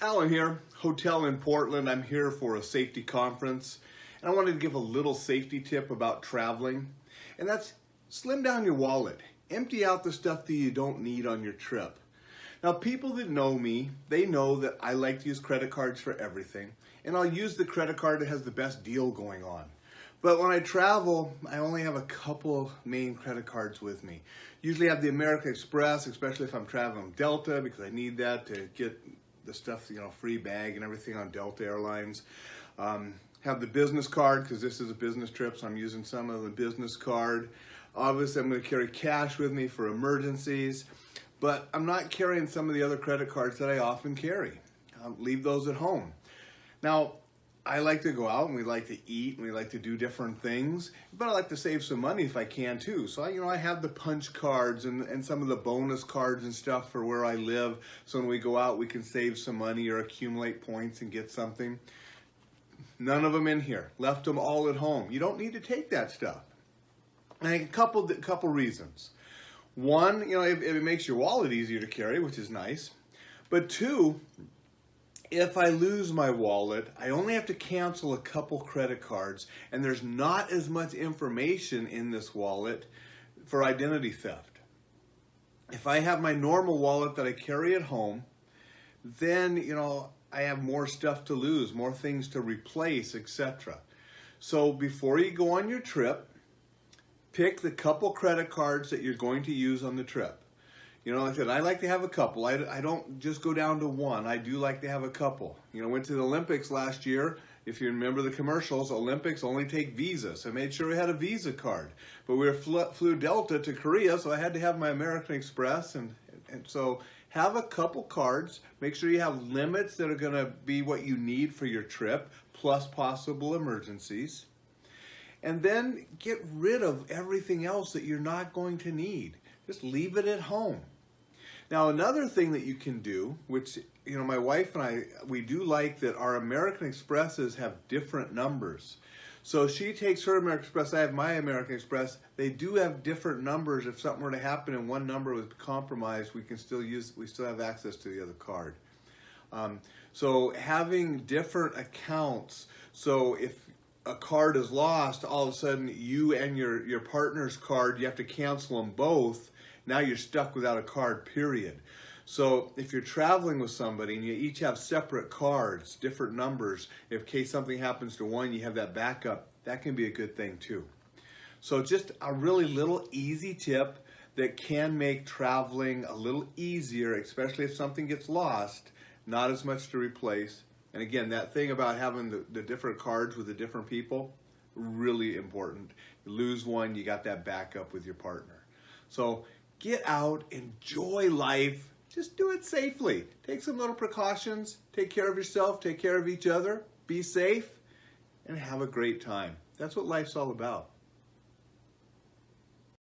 Alan here, hotel in Portland. I'm here for a safety conference, and I wanted to give a little safety tip about traveling, and that's slim down your wallet. Empty out the stuff that you don't need on your trip. Now, people that know me, they know that I like to use credit cards for everything, and I'll use the credit card that has the best deal going on. But when I travel, I only have a couple main credit cards with me. Usually I have the American Express, especially if I'm traveling Delta, because I need that to get the stuff, free bag and everything on Delta Airlines. Have the business card, because this is a business trip, so I'm using some of the business card. Obviously, I'm going to carry cash with me for emergencies, but I'm not carrying some of the other credit cards that I often carry. I'll leave those at home. Now, I like to go out and we like to eat and we like to do different things, but I like to save some money if I can too. So I have the punch cards and some of the bonus cards and stuff for where I live. So when we go out, we can save some money or accumulate points and get something. None of them in here. Left them all at home. You don't need to take that stuff. And a couple reasons. One, it makes your wallet easier to carry, which is nice. But two, if I lose my wallet, I only have to cancel a couple credit cards, and there's not as much information in this wallet for identity theft. If I have my normal wallet that I carry at home, then, I have more stuff to lose, more things to replace, etc. So before you go on your trip, pick the couple credit cards that you're going to use on the trip. Like I said, I like to have a couple. I don't just go down to one. I do like to have a couple. Went to the Olympics last year. If you remember the commercials, Olympics only take Visa. So I made sure we had a Visa card. But we flew Delta to Korea, so I had to have my American Express. And so have a couple cards. Make sure you have limits that are going to be what you need for your trip, plus possible emergencies. And then get rid of everything else that you're not going to need. Just leave it at home. Now, another thing that you can do, which, my wife and I, we do like that our American Expresses have different numbers. So she takes her American Express, I have my American Express. They do have different numbers. If something were to happen and one number was compromised, we still have access to the other card. So having different accounts, so if a card is lost, all of a sudden you and your partner's card, you have to cancel them both. Now you're stuck without a card, period. So if you're traveling with somebody and you each have separate cards, different numbers, in case something happens to one, you have that backup, that can be a good thing too. So just a really little easy tip that can make traveling a little easier, especially if something gets lost, not as much to replace. And again, that thing about having the different cards with the different people, really important. You lose one, you got that backup with your partner. So get out, enjoy life, just do it safely. Take some little precautions, take care of yourself, take care of each other, be safe, and have a great time. That's what life's all about.